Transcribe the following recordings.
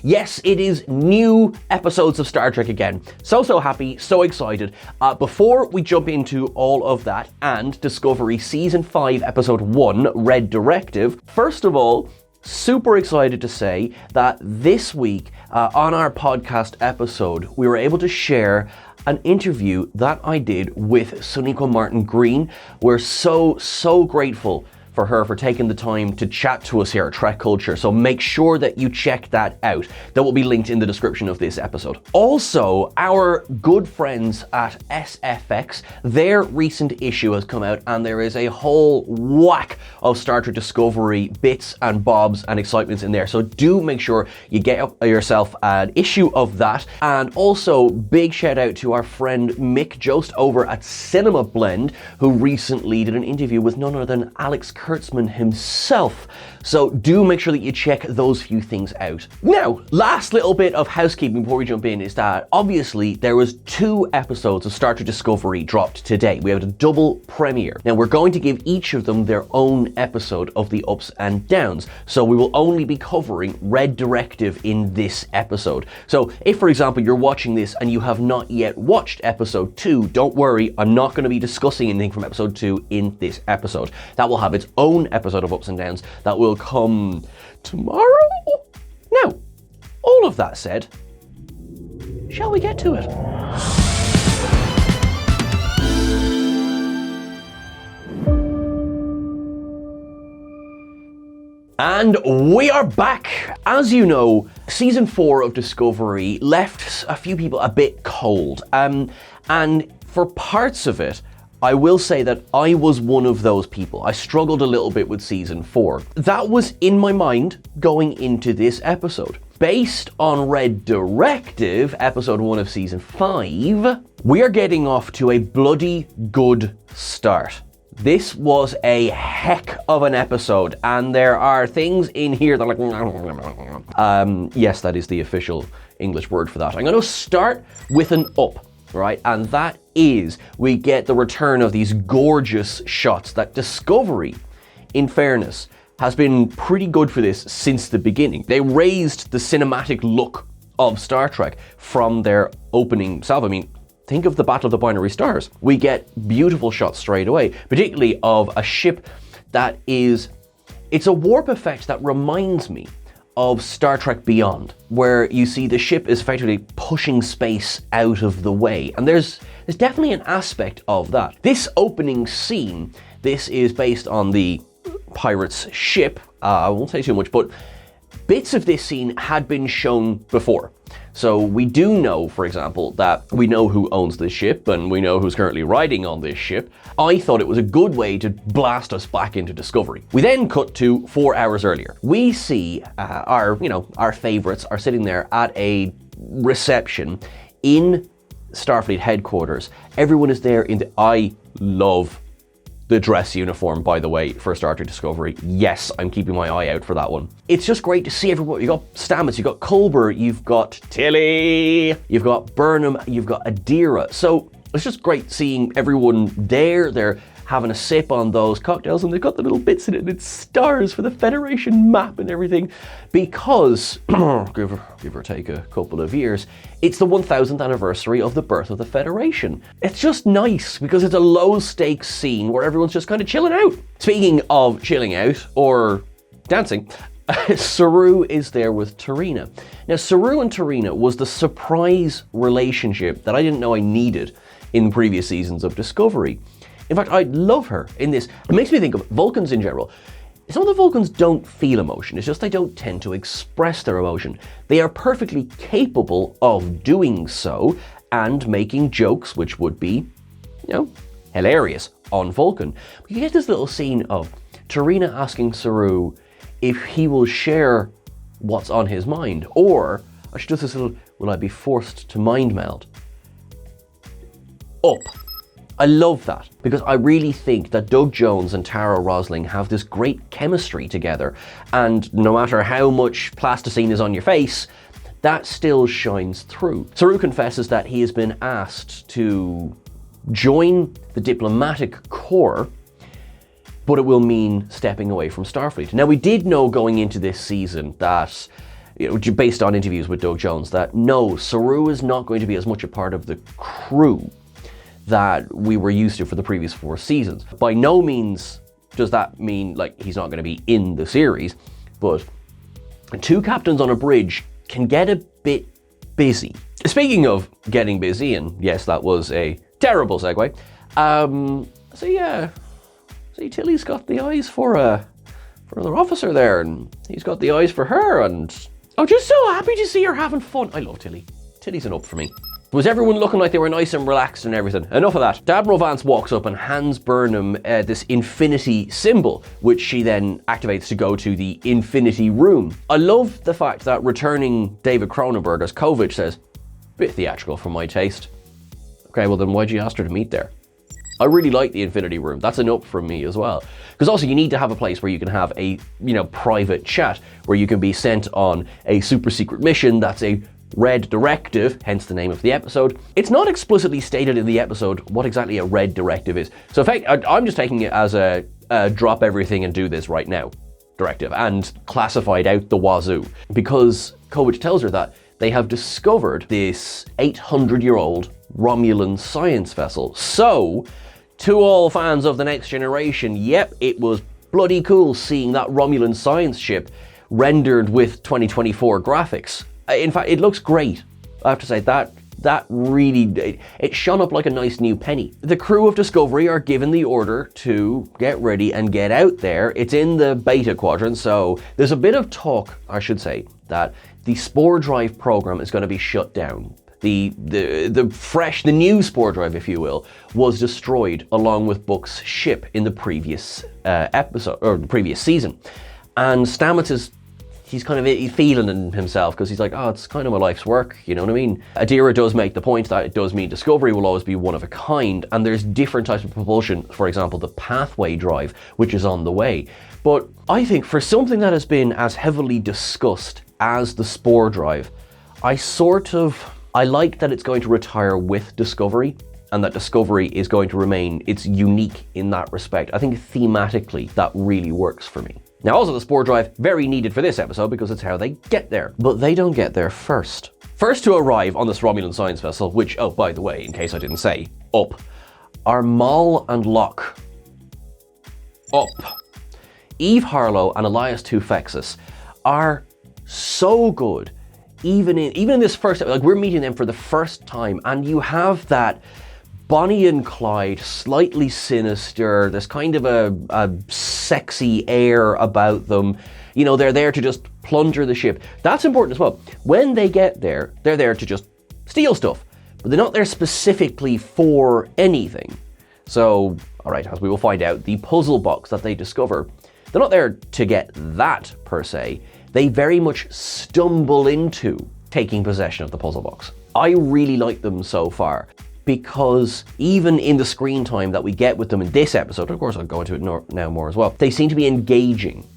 Yes, it is new episodes of Star Trek again. So happy, so excited. Before we jump into all of that and Discovery Season 5, Episode 1, Red Directive, first of all, super excited to say that this week on our podcast episode, we were able to share an interview that I did with Sonequa Martin-Green. We're so grateful for her for taking the time to chat to us here at TrekCulture, so make sure that you check that out. That will be linked in the description of this episode. Also, our good friends at SFX, their recent issue has come out and there is a whole whack of Star Trek Discovery bits and bobs and excitements in there, so do make sure you get yourself an issue of that. And also, big shout out to our friend Mick Jost over at Cinema Blend, who recently did an interview with none other than Alex Kurtzman himself. So do make sure that you check those few things out. Now, last little bit of housekeeping before we jump in is that obviously there was 2 episodes of Star Trek Discovery dropped today. We have a double premiere. Now we're going to give each of them their own episode of the ups and downs. So we will only be covering Red Directive in this episode. So if, for example, you're watching this and you have not yet watched episode 2, don't worry, I'm not going to be discussing anything from episode 2 in this episode. That will have its own episode of ups and downs that will come tomorrow. Now, all of that said, shall we get to it? And we are back. As you know, season 4 of Discovery left a few people a bit cold. And for parts of it, I will say that I was one of those people. I struggled a little bit with season 4. That was in my mind going into this episode. Based on Red Directive, episode 1 of season 5, we are getting off to a bloody good start. This was a heck of an episode, and there are things in here that are like, yes, that is the official English word for that. I'm going to start with an up. Right, and that is, we get the return of these gorgeous shots that Discovery, in fairness, has been pretty good for this since the beginning. They raised the cinematic look of Star Trek from their opening salvo. I mean, think of the Battle of the Binary Stars. We get beautiful shots straight away, particularly of a ship that is, it's a warp effect that reminds me of Star Trek Beyond, where you see the ship is effectively pushing space out of the way. And there's definitely an aspect of that. This opening scene, this is based on the pirate's ship. I won't say too much, but bits of this scene had been shown before. So we do know, for example, that we know who owns this ship and we know who's currently riding on this ship. I thought it was a good way to blast us back into Discovery. We then cut to 4 hours earlier. We see our favorites are sitting there at a reception in Starfleet headquarters. Everyone is there I love the dress uniform, by the way, for Star Trek Discovery. Yes, I'm keeping my eye out for that one. It's just great to see everyone. You've got Stamets, you've got Culber, you've got Tilly, you've got Burnham, you've got Adira. So it's just great seeing everyone there. They're having a sip on those cocktails and they've got the little bits in it and it's stars for the Federation map and everything, because give or take a couple of years, it's the 1000th anniversary of the birth of the Federation. It's just nice because it's a low stakes scene where everyone's just kind of chilling out. Speaking of chilling out or dancing, Saru is there with Tarina. Now, Saru and Tarina was the surprise relationship that I didn't know I needed in previous seasons of Discovery. In fact, I love her in this. It makes me think of Vulcans in general. Some of the Vulcans don't feel emotion, it's just they don't tend to express their emotion. They are perfectly capable of doing so and making jokes which would be, hilarious on Vulcan. But you get this little scene of Tarina asking Saru if he will share what's on his mind, or she does this little, will I be forced to mind meld? Up. I love that, because I really think that Doug Jones and Tara Rosling have this great chemistry together, and no matter how much plasticine is on your face, that still shines through. Saru confesses that he has been asked to join the diplomatic corps, but it will mean stepping away from Starfleet. Now, we did know going into this season that based on interviews with Doug Jones, that no, Saru is not going to be as much a part of the crew that we were used to for the previous 4 seasons. By no means does that mean he's not going to be in the series, but 2 captains on a bridge can get a bit busy. Speaking of getting busy, and yes, that was a terrible segue. See, Tilly's got the eyes for another officer there, and he's got the eyes for her, and I'm just so happy to see her having fun. I love Tilly. Tilly's an up for me. Was everyone looking like they were nice and relaxed and everything? Enough of that. Admiral Vance walks up and hands Burnham this infinity symbol, which she then activates to go to the infinity room. I love the fact that returning David Cronenberg as Kovic says, bit theatrical for my taste. Okay, well then why'd you ask her to meet there? I really like the infinity room. That's an up from me as well. Because also you need to have a place where you can have a, private chat, where you can be sent on a super secret mission that's a red directive, hence the name of the episode. It's not explicitly stated in the episode what exactly a red directive is. So in fact, I'm just taking it as a drop everything and do this right now directive, and classified out the wazoo. Because Kovic tells her that they have discovered this 800-year-old Romulan science vessel. So, to all fans of The Next Generation, yep, it was bloody cool seeing that Romulan science ship rendered with 2024 graphics. In fact, it looks great. I have to say that really, it shone up like a nice new penny. The crew of Discovery are given the order to get ready and get out there. It's in the beta quadrant, so there's a bit of talk, I should say, that the Spore Drive program is going to be shut down. The new Spore Drive, if you will, was destroyed along with Book's ship in the previous episode, or the previous season. And Stamets he's kind of feeling himself, because he's like, oh, it's kind of my life's work, you know what I mean? Adira does make the point that it does mean Discovery will always be one of a kind, and there's different types of propulsion, for example, the Pathway Drive, which is on the way. But I think for something that has been as heavily discussed as the Spore Drive, I like that it's going to retire with Discovery, and that Discovery is going to remain, it's unique in that respect. I think thematically that really works for me. Now also the Spore Drive, very needed for this episode because it's how they get there. But they don't get there first. First to arrive on this Romulan science vessel, which, oh by the way, in case I didn't say, are Maul and Locke. Eve Harlow and Elias Tufexis are so good. Even in this first episode, we're meeting them for the first time, and you have that Bonnie and Clyde, slightly sinister, there's kind of a sexy air about them. They're there to just plunder the ship. That's important as well. When they get there, they're there to just steal stuff, but they're not there specifically for anything. So, alright, as we will find out, the puzzle box that they discover, they're not there to get that per se. They very much stumble into taking possession of the puzzle box. I really like them so far, because even in the screen time that we get with them in this episode, of course I'll go into it now more as well, they seem to be engaging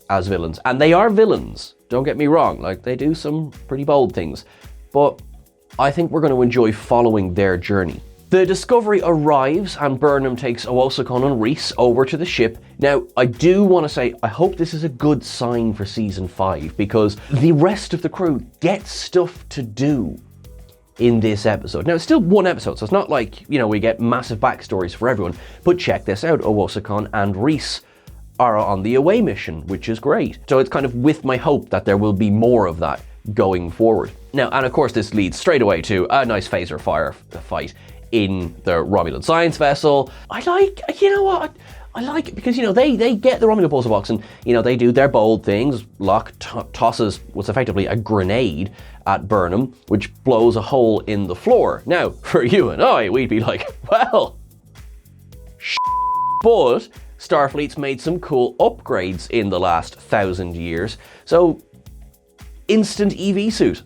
as villains. And they are villains, don't get me wrong, they do some pretty bold things, but I think we're going to enjoy following their journey. The Discovery arrives and Burnham takes Owosakon and Reese over to the ship. Now, I do want to say, I hope this is a good sign for Season 5, because the rest of the crew gets stuff to do in this episode. Now, it's still one episode, so it's not like, we get massive backstories for everyone, but check this out, Owosakon and Reese are on the away mission, which is great. So it's kind of with my hope that there will be more of that going forward. Now, and of course this leads straight away to a nice phaser fire fight in the Romulan science vessel. I like it because, they get the Romulan puzzle box and, they do their bold things. Locke tosses what's effectively a grenade at Burnham, which blows a hole in the floor. Now, for you and I, we'd be like, well, but Starfleet's made some cool upgrades in the last 1,000 years. So, instant EV suit.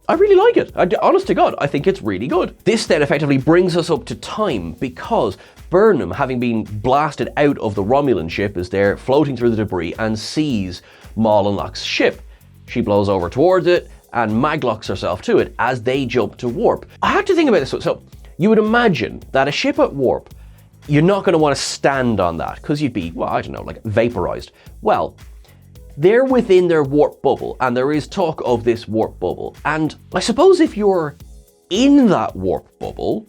I really like it. Honest to God, I think it's really good. This then effectively brings us up to time, because Burnham, having been blasted out of the Romulan ship, is there floating through the debris and sees Maul and Locke's ship. She blows over towards it and maglocks herself to it as they jump to warp. I had to think about this. So you would imagine that a ship at warp, you're not going to want to stand on that because you'd be, vaporized. Well, they're within their warp bubble, and there is talk of this warp bubble. And I suppose if you're in that warp bubble,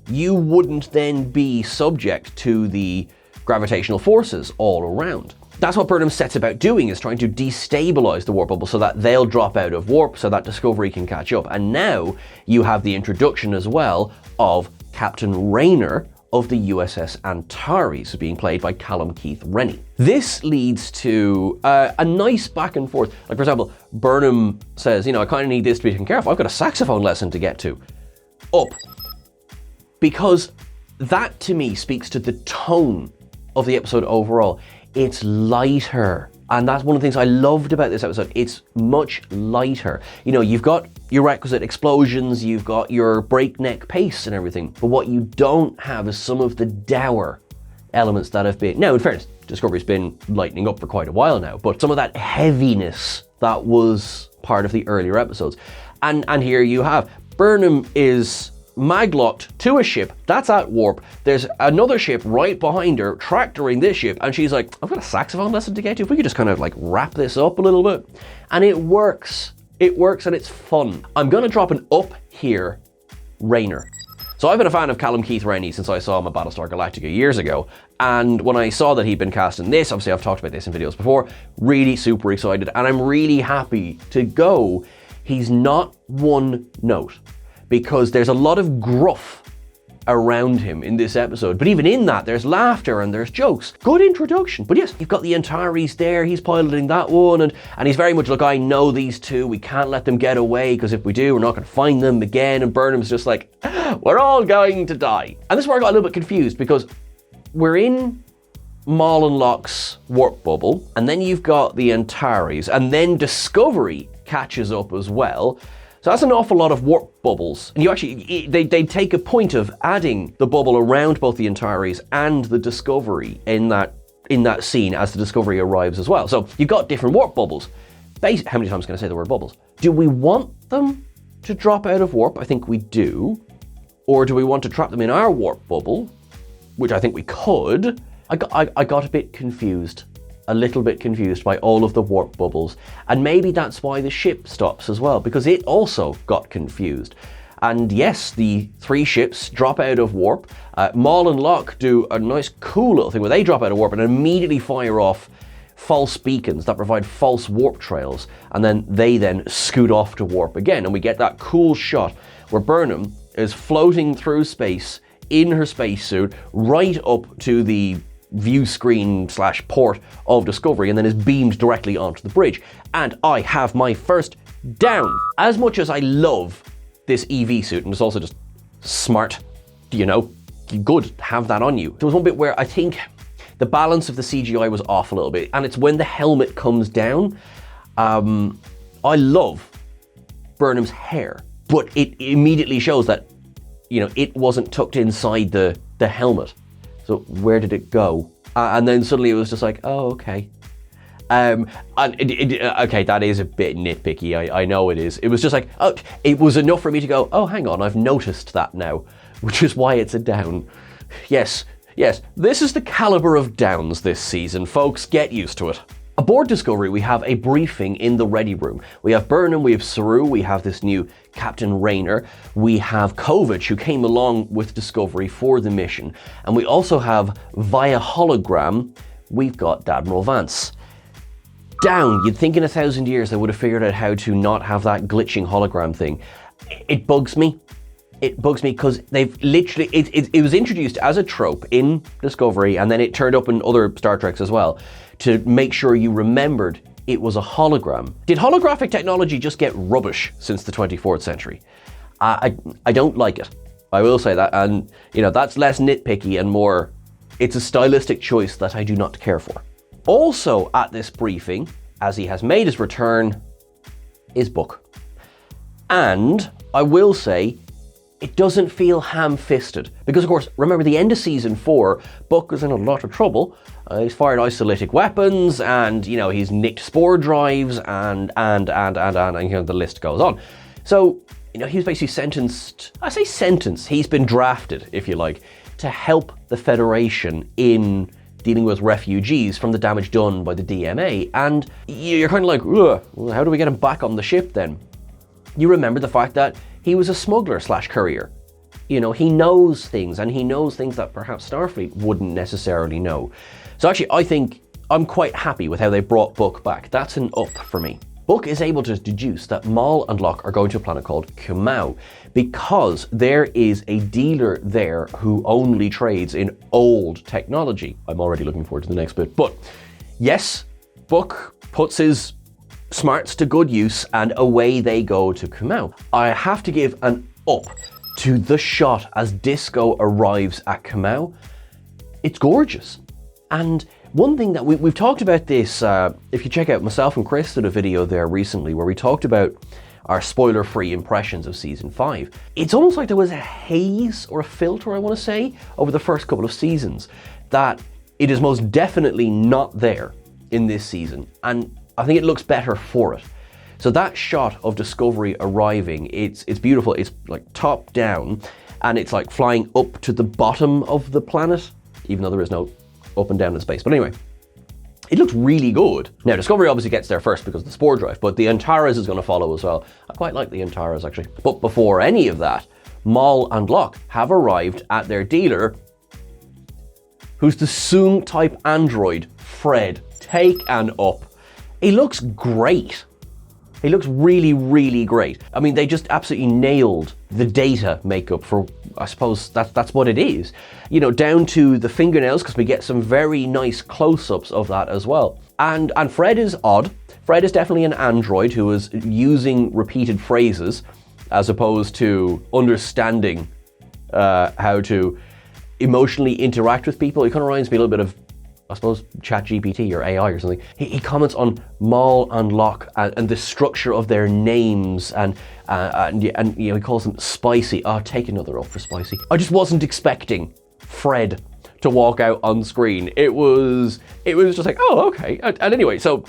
you wouldn't then be subject to the gravitational forces all around. That's what Burnham sets about doing, is trying to destabilize the warp bubble so that they'll drop out of warp so that Discovery can catch up. And now you have the introduction as well of Captain Rayner of the USS Antares, being played by Callum Keith Rennie. This leads to a nice back and forth. Like, for example, Burnham says, I kind of need this to be taken care of. I've got a saxophone lesson to get to. Up. Because that, to me, speaks to the tone of the episode overall. It's lighter. And that's one of the things I loved about this episode. It's much lighter. You've got your requisite explosions, you've got your breakneck pace and everything. But what you don't have is some of the dour elements that have been... Now, in fairness, Discovery's been lightening up for quite a while now, but some of that heaviness that was part of the earlier episodes. And here you have, Burnham is maglocked to a ship that's at warp. There's another ship right behind her tractoring this ship, and she's like, I've got a saxophone lesson to get to. If we could just kind of like wrap this up a little bit. And it works. It works and it's fun. I'm gonna drop an up here, Rayner. So I've been a fan of Callum Keith Rennie since I saw him at Battlestar Galactica years ago. And when I saw that he'd been cast in this, obviously I've talked about this in videos before, really super excited. And I'm really happy to go. He's not one note, because there's a lot of gruff around him in this episode. But even in that, there's laughter and there's jokes. Good introduction. But yes, you've got the Antares there, he's piloting that one, and he's very much, look, I know these two, we can't let them get away, because if we do, we're not going to find them again. And Burnham's just like, we're all going to die. And this is where I got a little bit confused, because we're in Maul and Locke's warp bubble, and then you've got the Antares, and then Discovery catches up as well. So that's an awful lot of warp bubbles. And you actually, they take a point of adding the bubble around both the Antares and the Discovery in that scene as the Discovery arrives as well. So you've got different warp bubbles. How many times can I say the word bubbles? Do we want them to drop out of warp? I think we do. Or do we want to trap them in our warp bubble? Which I think we could. I got a bit confused. A little bit confused by all of the warp bubbles. And maybe that's why the ship stops as well, because it also got confused. And yes, the three ships drop out of warp. Maul and Locke do a nice cool little thing where they drop out of warp and immediately fire off false beacons that provide false warp trails. And then they scoot off to warp again. And we get that cool shot where Burnham is floating through space in her spacesuit right up to the view screen / port of Discovery, and then is beamed directly onto the bridge. And I have my first down. As much as I love this EV suit, and it's also just smart, good to have that on you. There was one bit where I think the balance of the CGI was off a little bit, and it's when the helmet comes down. I love Burnham's hair, but it immediately shows that, it wasn't tucked inside the helmet. So where did it go? And then suddenly it was just like, oh, okay. Okay, that is a bit nitpicky. I know it is. It was just like, oh, it was enough for me to go, oh, hang on, I've noticed that now, which is why it's a down. Yes, this is the caliber of downs this season, folks. Get used to it. Aboard Discovery, we have a briefing in the ready room. We have Burnham, we have Saru, we have this new Captain Rayner, we have Kovich, who came along with Discovery for the mission, and we also have, via hologram, we've got Admiral Vance. Down. You'd think in 1,000 years they would have figured out how to not have that glitching hologram thing. It bugs me. It bugs me because they've literally, it was introduced as a trope in Discovery, and then it turned up in other Star Treks as well, to make sure you remembered it was a hologram. Did holographic technology just get rubbish since the 24th century? I don't like it. I will say that, and that's less nitpicky and more, it's a stylistic choice that I do not care for. Also at this briefing, as he has made his return, is Book. And I will say, it doesn't feel ham-fisted. Because of course, remember the end of season 4, Book is in a lot of trouble. He's fired isolytic weapons, and he's nicked spore drives, and the list goes on. So, he was basically sentenced, I say sentenced, he's been drafted, if you like, to help the Federation in dealing with refugees from the damage done by the DMA. And you're kind of like, ugh, well, how do we get him back on the ship then? You remember the fact that he was a smuggler / courier. You know, he knows things, and he knows things that perhaps Starfleet wouldn't necessarily know. So actually, I think I'm quite happy with how they brought Book back. That's an up for me. Book is able to deduce that Maul and Locke are going to a planet called Kamau because there is a dealer there who only trades in old technology. I'm already looking forward to the next bit. But yes, Book puts his smarts to good use and away they go to Kamau. I have to give an up to the shot as Disco arrives at Kamau. It's gorgeous. And one thing that we've talked about this, if you check out myself and Chris did a video there recently where we talked about our spoiler-free impressions of season 5. It's almost like there was a haze or a filter, I want to say, over the first couple of seasons that it is most definitely not there in this season. And I think it looks better for it. So that shot of Discovery arriving, it's beautiful. It's like top down and it's like flying up to the bottom of the planet, even though there is no up and down in space. But anyway, it looks really good. Now, Discovery obviously gets there first because of the spore drive, but the Antares is going to follow as well. I quite like the Antares, actually. But before any of that, Maul and Locke have arrived at their dealer, who's the Soong-type android, Fred. Take an up. He looks great. He looks really, really great. I mean, they just absolutely nailed the data makeup for, I suppose that's what it is. You know, down to the fingernails, because we get some very nice close-ups of that as well. And Fred is odd. Fred is definitely an android who is using repeated phrases as opposed to understanding how to emotionally interact with people. He kind of reminds me a little bit of, I suppose, ChatGPT or AI or something. He comments on Maul and Locke and the structure of their names and you know, he calls them spicy. Oh, take another up for spicy. I just wasn't expecting Fred to walk out on screen. It was just like, oh, okay. And anyway, so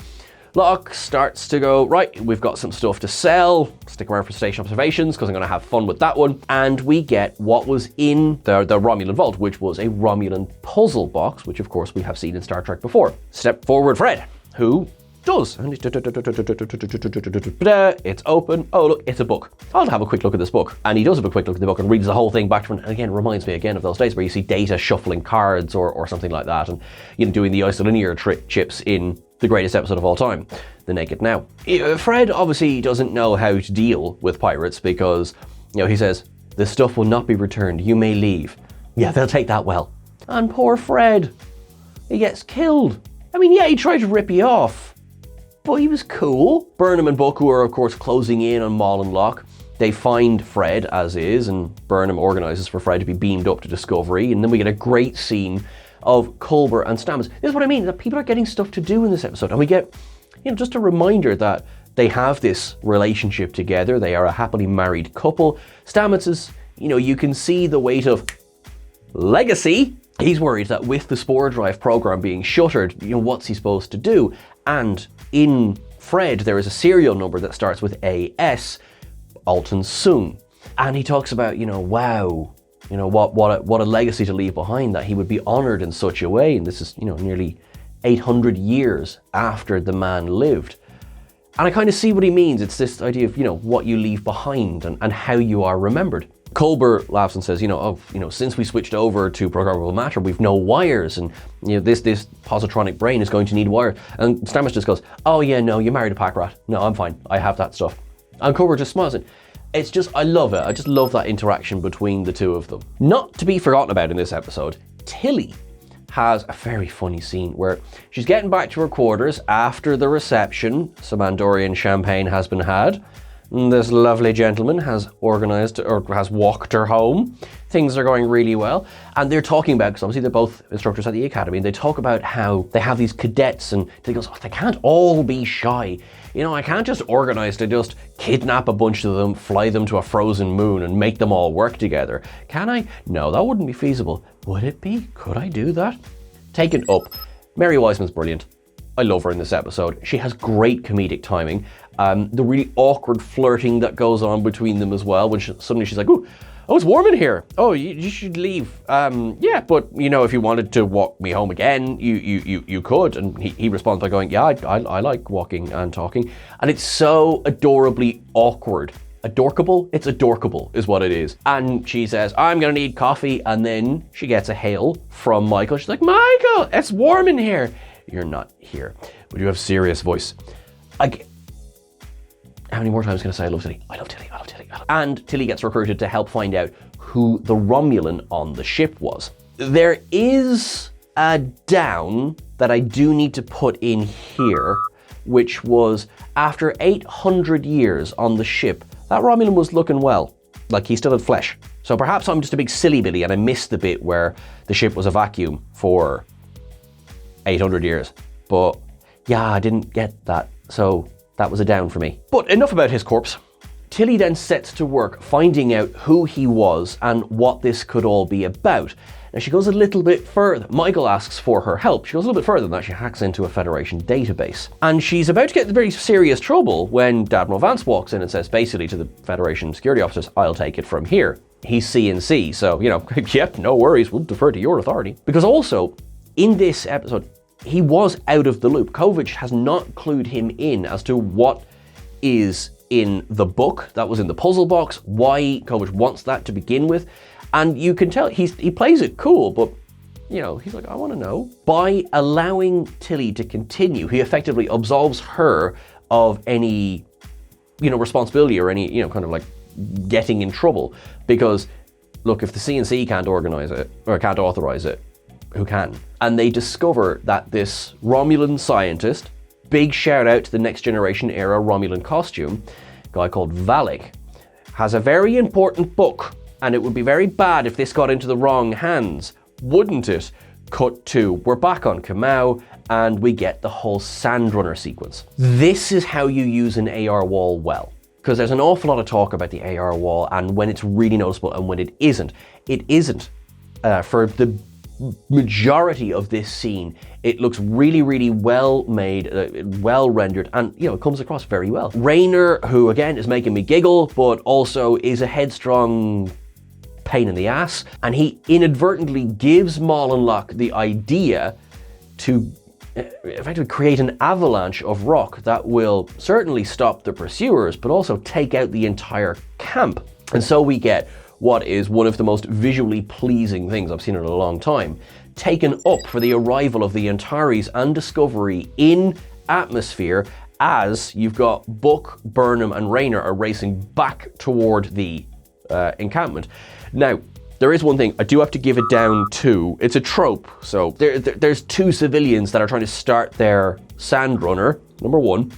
Locke starts to go, right, we've got some stuff to sell. Stick around for station observations because I'm going to have fun with that one. And we get what was in the Romulan vault, which was a Romulan puzzle box, which of course we have seen in Star Trek before. Step forward, Fred, who does. And it's open. Oh, look, it's a book. I'll have a quick look at this book. And he does have a quick look at the book and reads the whole thing back to him. And again, reminds me again of those days where you see Data shuffling cards or something like that. And, you know, doing the isolinear chips in the greatest episode of all time, The Naked Now. Fred obviously doesn't know how to deal with pirates because, you know, he says, this stuff will not be returned. You may leave. Yeah, they'll take that well. And poor Fred, he gets killed. I mean, yeah, he tried to rip you off, but he was cool. Burnham and Book, who are of course closing in on Maul and Locke, they find Fred as is, and Burnham organizes for Fred to be beamed up to Discovery, and then we get a great scene of Culber and Stamets. This is what I mean, that people are getting stuff to do in this episode, and we get, you know, just a reminder that they have this relationship together. They are a happily married couple. Stamets is, you know, you can see the weight of legacy. He's worried that with the spore drive program being shuttered, you know, what's he supposed to do? And in Fred, there is a serial number that starts with AS, Alton Soong. And he talks about, you know, wow, you know, what a legacy to leave behind, that he would be honored in such a way. And this is, you know, nearly 800 years after the man lived. And I kind of see what he means. It's this idea of, you know, what you leave behind and how you are remembered. Culber laughs and says, you know, since we switched over to programmable matter, we've no wires, and, you know, this positronic brain is going to need wires. And Stamets just goes, oh yeah, no, you married a pack rat. No, I'm fine. I have that stuff. And Culber just smiles. It's just, I love it. I just love that interaction between the two of them. Not to be forgotten about in this episode, Tilly has a very funny scene where she's getting back to her quarters after the reception. Some Andorian champagne has been had. This lovely gentleman has organized or has walked her home. Things are going really well. And they're talking about, because obviously they're both instructors at the academy, and they talk about how they have these cadets, and they goes, oh, they can't all be shy. You know, I can't just organize to just kidnap a bunch of them, fly them to a frozen moon and make them all work together. Can I? No, that wouldn't be feasible. Would it be? Could I do that? Take it up. Mary Wiseman's brilliant. I love her in this episode. She has great comedic timing. The really awkward flirting that goes on between them as well, when suddenly she's like, ooh, oh, it's warm in here. Oh, you should leave. Yeah, but if you wanted to walk me home again, you could. And he responds by going, yeah, I like walking and talking. And it's so adorably awkward. Adorkable? It's adorkable is what it is. And she says, I'm gonna need coffee. And then she gets a hail from Michael. She's like, Michael, it's warm in here. You're not here. But you have serious voice. How many more times can I say I love Tilly? I love Tilly, I love Tilly, I love Tilly. And Tilly gets recruited to help find out who the Romulan on the ship was. There is a down that I do need to put in here, which was after 800 years on the ship, that Romulan was looking well, like he still had flesh. So perhaps I'm just a big silly Billy and I missed the bit where the ship was a vacuum for 800 years. But yeah, I didn't get that. So that was a down for me. But enough about his corpse. Tilly then sets to work finding out who he was and what this could all be about. Now she goes a little bit further. Michael asks for her help. She goes a little bit further than that. She hacks into a Federation database. And she's about to get into very serious trouble when Admiral Vance walks in and says basically to the Federation security officers, I'll take it from here. He's CNC, so, yeah, no worries, we'll defer to your authority. Because also, in this episode, he was out of the loop. Kovich has not clued him in as to what is in the book that was in the puzzle box, why Kovich wants that to begin with. And you can tell he plays it cool, but he's like, I want to know. By allowing Tilly to continue, he effectively absolves her of any, responsibility or any, kind of like getting in trouble. Because look, if the CNC can't organize it or can't authorize it, who can? And they discover that this Romulan scientist, big shout out to the Next Generation era Romulan costume, a guy called Valek, has a very important book. And it would be very bad if this got into the wrong hands, wouldn't it? Cut to, we're back on Kamau, and we get the whole Sandrunner sequence. This is how you use an AR wall well. Because there's an awful lot of talk about the AR wall and when it's really noticeable and when it isn't. It isn't. For the majority of this scene, it looks really, really well made, well rendered, and it comes across very well. Raynor, who again is making me giggle, but also is a headstrong pain in the ass, and he inadvertently gives Molenlock the idea to effectively create an avalanche of rock that will certainly stop the pursuers, but also take out the entire camp. And so we get what is one of the most visually pleasing things I've seen in a long time, taken up for the arrival of the Antares and Discovery in atmosphere as you've got Book, Burnham, and Raynor are racing back toward the encampment. Now, there is one thing I do have to give it down to. It's a trope. So there's two civilians that are trying to start their Sandrunner, number one.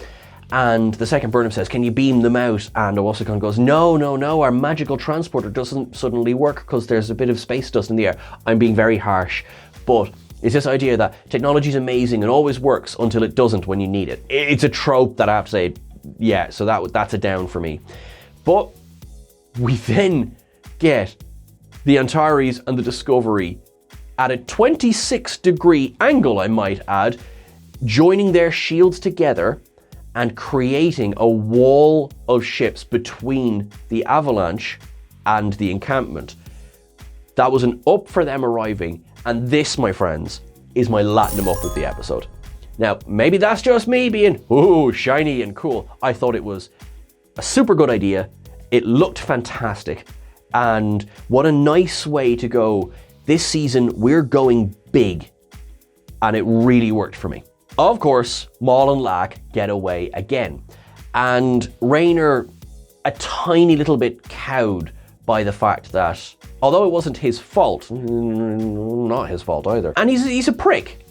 And the second Burnham says, can you beam them out? And Owusu kind of goes, no, our magical transporter doesn't suddenly work because there's a bit of space dust in the air. I'm being very harsh, but it's this idea that technology is amazing and always works until it doesn't when you need it. It's a trope that I have to say, yeah, so that's a down for me. But we then get the Antares and the Discovery at a 26-degree angle, I might add, joining their shields together and creating a wall of ships between the Avalanche and the encampment. That was an up for them arriving, and this, my friends, is my Latinum up with the episode. Now, maybe that's just me being, ooh, shiny and cool. I thought it was a super good idea. It looked fantastic. And what a nice way to go. This season, we're going big. And it really worked for me. Of course, Maul and Lack get away again. And Raynor, a tiny little bit cowed by the fact that, although it wasn't his fault, not his fault either, and he's a prick,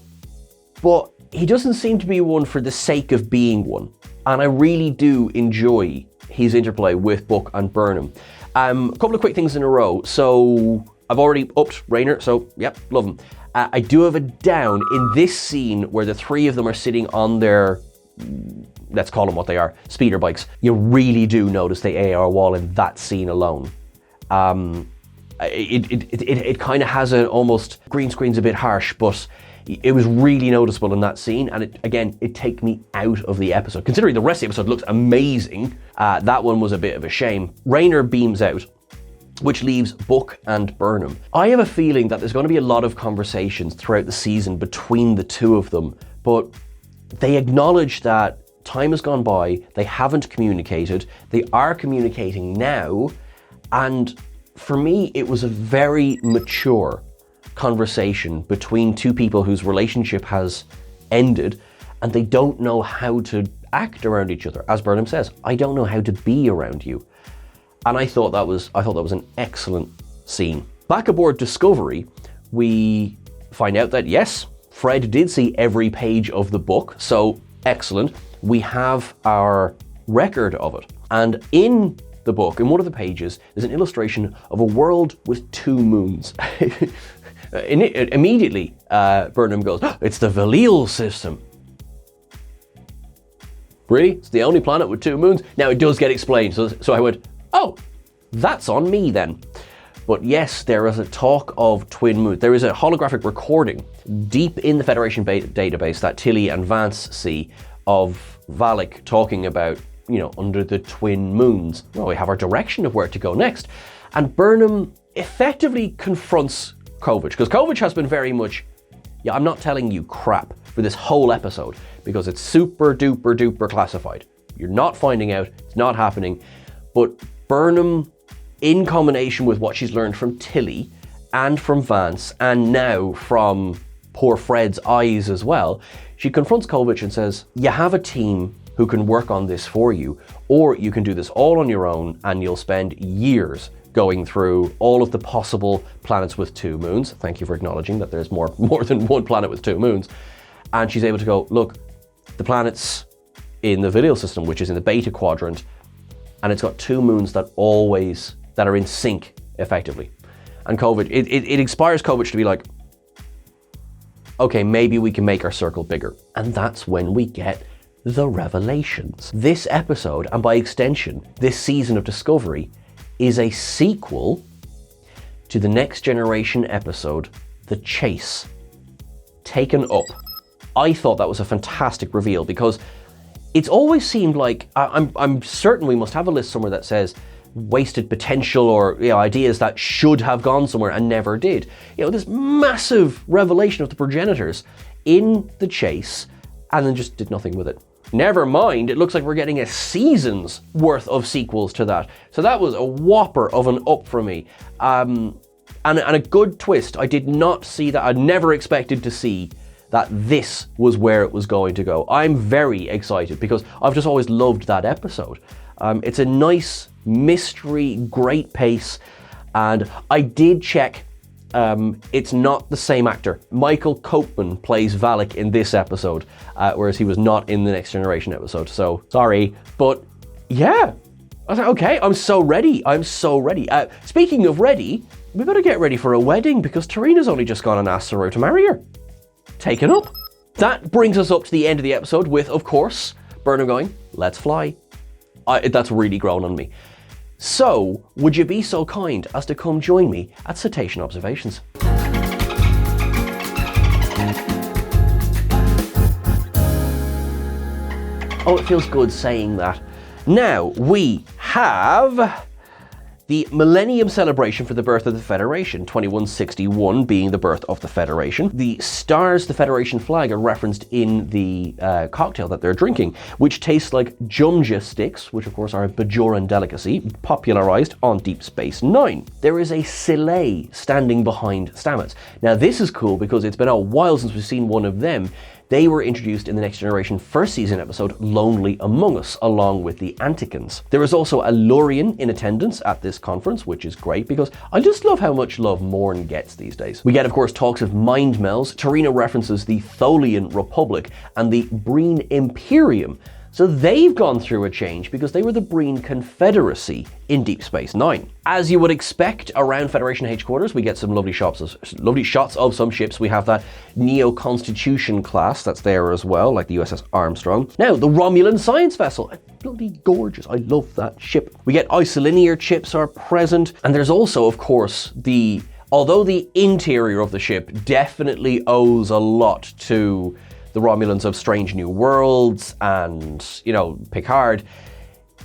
but he doesn't seem to be one for the sake of being one. And I really do enjoy his interplay with Book and Burnham. A couple of quick things in a row. So I've already upped Raynor, so yep, love him. I do have a down in this scene where the three of them are sitting on their, let's call them what they are, speeder bikes. You really do notice the AR wall in that scene alone. It kind of has an almost, green screen's a bit harsh, but it was really noticeable in that scene, and it take me out of the episode. Considering the rest of the episode looks amazing, that one was a bit of a shame. Raynor beams out, which leaves Book and Burnham. I have a feeling that there's going to be a lot of conversations throughout the season between the two of them, but they acknowledge that time has gone by, they haven't communicated, they are communicating now, and for me, it was a very mature conversation between two people whose relationship has ended, and they don't know how to act around each other. As Burnham says, I don't know how to be around you. And I thought that was an excellent scene. Back aboard Discovery, we find out that yes, Fred did see every page of the book, so excellent. We have our record of it. And in the book, in one of the pages, there's an illustration of a world with two moons. Immediately, Burnham goes, "Oh, it's the Valil system." Really? It's the only planet with two moons? Now, it does get explained, so I went, oh, that's on me then. But yes, there is a talk of twin moons. There is a holographic recording deep in the Federation database that Tilly and Vance see of Valak talking about, under the twin moons. Well, we have our direction of where to go next. And Burnham effectively confronts Kovich, because Kovich has been very much, I'm not telling you crap for this whole episode, because it's super duper duper classified. You're not finding out, it's not happening. But Burnham, in combination with what she's learned from Tilly and from Vance, and now from poor Fred's eyes as well, she confronts Kovich and says, you have a team who can work on this for you, or you can do this all on your own and you'll spend years going through all of the possible planets with two moons. Thank you for acknowledging that there's more than one planet with two moons. And she's able to go, look, the planet's in the Valil system, which is in the beta quadrant, and it's got two moons that are in sync effectively. And Kovich, it inspires Kovich to be like, okay, maybe we can make our circle bigger. And that's when we get the revelations. This episode, and by extension, this season of Discovery, is a sequel to the Next Generation episode, The Chase, Taken Up. I thought that was a fantastic reveal, because it's always seemed like, I'm certain we must have a list somewhere that says wasted potential, or ideas that should have gone somewhere and never did. This massive revelation of the progenitors in The Chase, and then just did nothing with it. Never mind, it looks like we're getting a season's worth of sequels to that. So that was a whopper of an up for me. And a good twist. I did not see that. I never expected to see that this was where it was going to go. I'm very excited because I've just always loved that episode. It's a nice mystery, great pace, and I did check. It's not the same actor. Michael Copeman plays Valak in this episode, whereas he was not in the Next Generation episode. So sorry, but yeah. I was like, okay, I'm so ready. Speaking of ready, we better get ready for a wedding, because Tarina's only just gone and asked Saru to marry her. Taken up. That brings us up to the end of the episode with, of course, Burnham going, let's fly. That's really grown on me. So, would you be so kind as to come join me at Cetacean Observations? Oh, it feels good saying that. Now, we have the Millennium Celebration for the birth of the Federation, 2161 being the birth of the Federation. The stars, the Federation flag, are referenced in the cocktail that they're drinking, which tastes like Jumja sticks, which of course are a Bajoran delicacy, popularized on Deep Space Nine. There is a Silay standing behind Stamets. Now this is cool because it's been a while since we've seen one of them. They were introduced in the Next Generation first season episode, Lonely Among Us, along with the Antikins. There is also a Lurian in attendance at this conference, which is great because I just love how much love Morn gets these days. We get, of course, talks of mind melds. Tarina references the Tholian Republic and the Breen Imperium. So they've gone through a change because they were the Breen Confederacy in Deep Space Nine. As you would expect around Federation headquarters, we get some lovely shots of some ships. We have that Neo-Constitution class that's there as well, like the USS Armstrong. Now, the Romulan science vessel. Bloody gorgeous. I love that ship. We get isolinear chips are present. And there's also, of course, although the interior of the ship definitely owes a lot to the Romulans of Strange New Worlds and, Picard,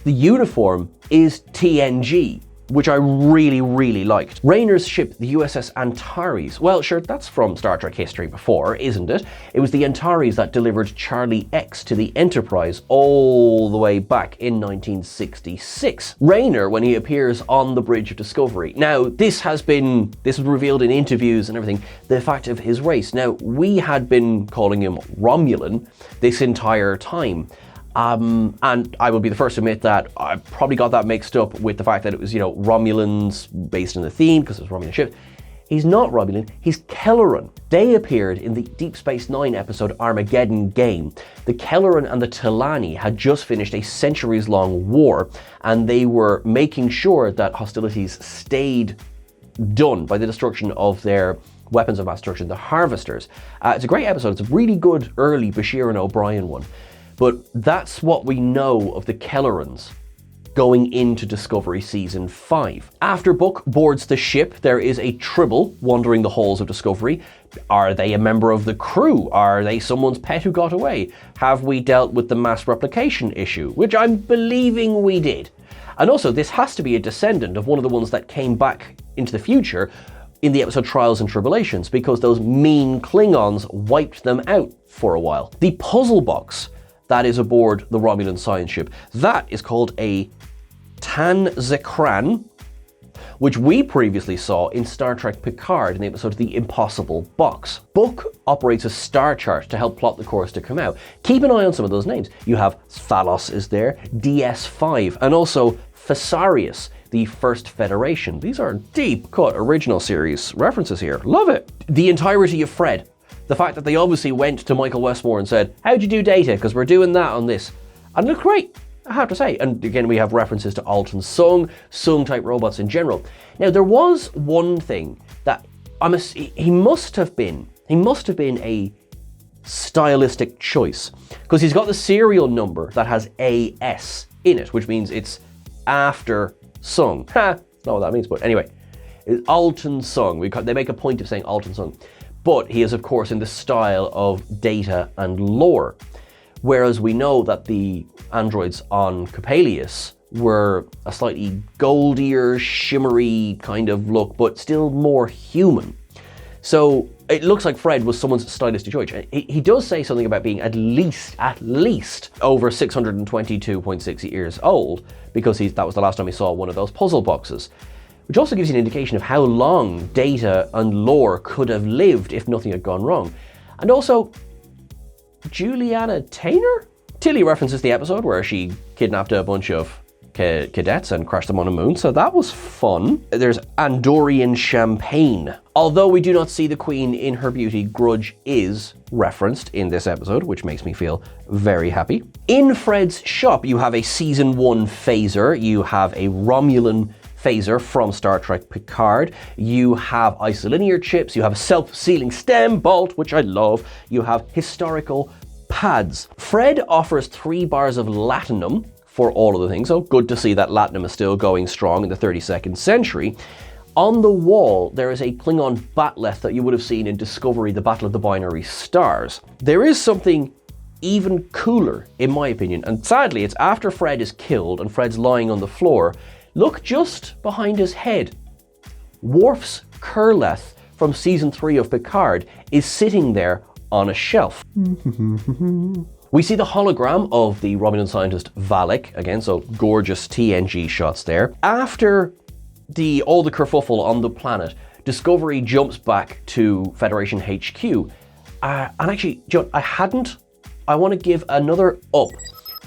the uniform is TNG. which I really, really liked. Rayner's ship, the USS Antares. Well, sure, that's from Star Trek history before, isn't it? It was the Antares that delivered Charlie X to the Enterprise all the way back in 1966. Rayner, when he appears on the bridge of Discovery. Now, this was revealed in interviews and everything, the fact of his race. Now, we had been calling him Romulan this entire time. And I will be the first to admit that I probably got that mixed up with the fact that it was, Romulans based on the theme, because it's a Romulan ship. He's not Romulan, he's Kelleran. They appeared in the Deep Space Nine episode Armageddon Game. The Kelleran and the T'Lani had just finished a centuries-long war, and they were making sure that hostilities stayed done by the destruction of their weapons of mass destruction, the Harvesters. It's a great episode, it's a really good early Bashir and O'Brien one. But that's what we know of the Kellerans going into Discovery Season 5. After Book boards the ship, there is a Tribble wandering the halls of Discovery. Are they a member of the crew? Are they someone's pet who got away? Have we dealt with the mass replication issue? Which I'm believing we did. And also, this has to be a descendant of one of the ones that came back into the future in the episode Trials and Tribulations, because those mean Klingons wiped them out for a while. The puzzle box that is aboard the Romulan science ship, that is called a Tanzekran, which we previously saw in Star Trek Picard in the episode The Impossible Box. Book operates a star chart to help plot the course to come out. Keep an eye on some of those names. You have Thalos is there, DS5, and also Thessarius, the First Federation. These are deep cut original series references here. Love it. The entirety of Fred. The fact that they obviously went to Michael Westmore and said, how'd you do Data? Because we're doing that on this. And it looked great, I have to say. And again, we have references to Alton Sung type robots in general. Now, there was one thing that he must have been a stylistic choice, because he's got the serial number that has AS in it, which means it's after Sung. That's not what that means, but anyway. It's Alton Sung. They make a point of saying Alton Sung. But he is, of course, in the style of Data and Lore. Whereas we know that the androids on Coppelius were a slightly goldier, shimmery kind of look, but still more human. So it looks like Fred was someone's stylistic choice. He does say something about being at least over 622.6 years old, because that was the last time he saw one of those puzzle boxes. Which also gives you an indication of how long Data and Lore could have lived if nothing had gone wrong. And also, Juliana Taylor? Tilly references the episode where she kidnapped a bunch of cadets and crashed them on a moon, so that was fun. There's Andorian champagne. Although we do not see the Queen in her beauty, Grudge is referenced in this episode, which makes me feel very happy. In Fred's shop, you have a Season 1 phaser, you have a Romulan phaser from Star Trek Picard, you have isolinear chips, you have a self-sealing stem bolt, which I love, you have historical pads. Fred offers 3 bars of latinum for all of the things, so good to see that latinum is still going strong in the 32nd century. On the wall, there is a Klingon bat'leth that you would have seen in Discovery, the Battle of the Binary Stars. There is something even cooler, in my opinion, and sadly, it's after Fred is killed and Fred's lying on the floor. Look just behind his head. Worf's Kurleth from Season 3 of Picard is sitting there on a shelf. We see the hologram of the Romulan scientist Valek, again, so gorgeous TNG shots there. After all the kerfuffle on the planet, Discovery jumps back to Federation HQ. And actually, John, I want to give another up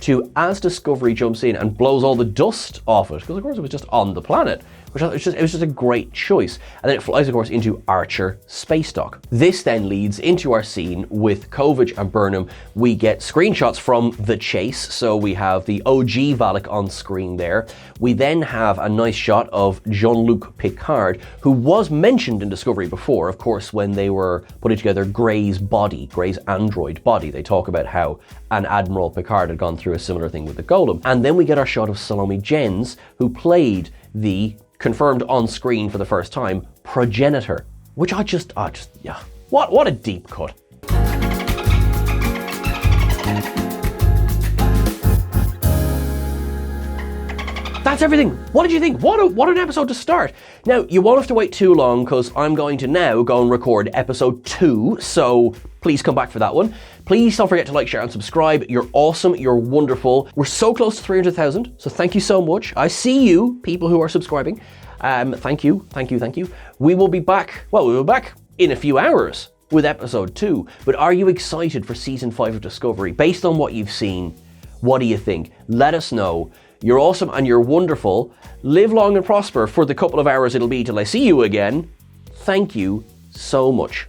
to as Discovery jumps in and blows all the dust off it, because of course it was just on the planet, which it was just a great choice. And then it flies, of course, into Archer Space Dock. This then leads into our scene with Kovich and Burnham. We get screenshots from the chase, so we have the OG Valak on screen there. We then have a nice shot of Jean-Luc Picard, who was mentioned in Discovery before, of course, when they were putting together Gray's android body. They talk about how an Admiral Picard had gone through a similar thing with the Golem. And then we get our shot of Salome Jens, who played the confirmed on screen for the first time, progenitor, which yeah. What a deep cut. that's everything. What did you think? What an episode to start. Now, you won't have to wait too long because I'm going to now go and record episode 2, so please come back for that one. Please don't forget to like, share, and subscribe. You're awesome. You're wonderful. We're so close to 300,000, so thank you so much. I see you, people who are subscribing. Thank you. We will be back, in a few hours with episode 2. But are you excited for season 5 of Discovery? Based on what you've seen, what do you think? Let us know. You're awesome and you're wonderful. Live long and prosper for the couple of hours it'll be till I see you again. Thank you so much.